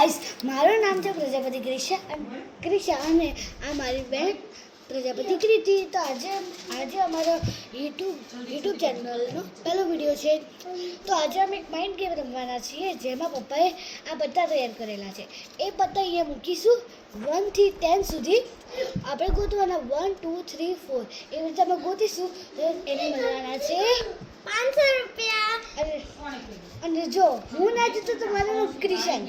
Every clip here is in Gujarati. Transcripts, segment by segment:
ગાઈસ, મારું નામ છે પ્રજાપતિ ક્રિશા અને આ મારી બેન પ્રજાપતિ કૃતિ. તો આજે અમારો યુટ્યુબ ચેનલનો પહેલો વિડીયો છે. તો આજે અમે એક માઇન્ડ ગેમ રમવાના છીએ, જેમાં પપ્પાએ આ પત્તા તૈયાર કરેલા છે. એ પત્તા અહીંયા મૂકીશું 1 થી 10 સુધી. આપણે ગોતવાના 1 2 3 4 એવી રીતે અમે ગોતીશું. એને મળવાના છે 500 રૂપિયા. અને જો હું ના જીતું તો મારું નામ ક્રિશન.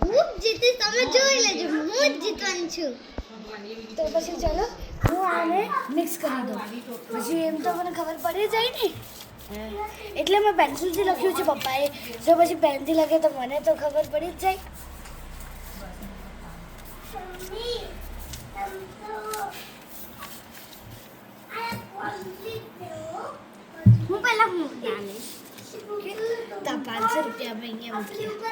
હું જીતીશ, તમે જોઈ લેજો. હું જ જીતવાની છું. તો પછી ચાલો હું આને મિક્સ કરી દઉં. પછી એમ તો મને ખબર પડી જાય ને, એટલે મેં પેન્સિલથી લખ્યું છે પપ્પાએ. જો પછી પેનથી લખે તો મને તો ખબર પડી જ જાય. હું પહેલા હું ડાલીશ. 500 રૂપિયા મેં અહીંયા મૂક્યા.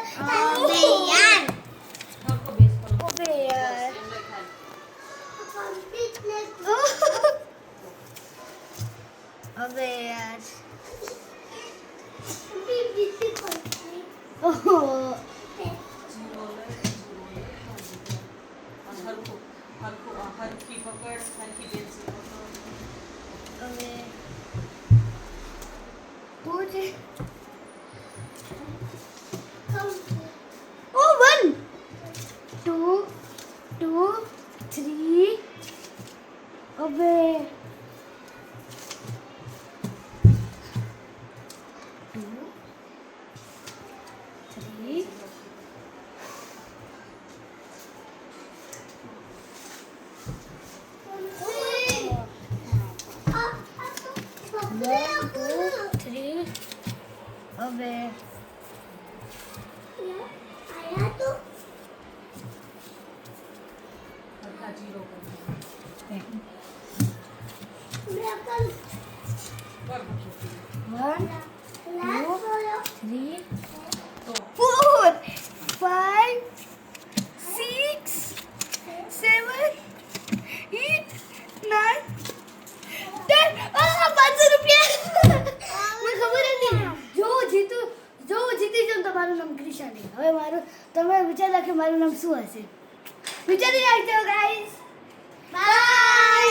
અબે યાર. ઓહો હવે પૂછે. ઓ 1 2 2 3 હવે 2 3 હવે તમારું નામ ક્રિશા નહીં. હવે મારું તમે વિચાર રાખો મારું નામ શું હશે. વિચારી રાખજો ગાઈસ. બાય.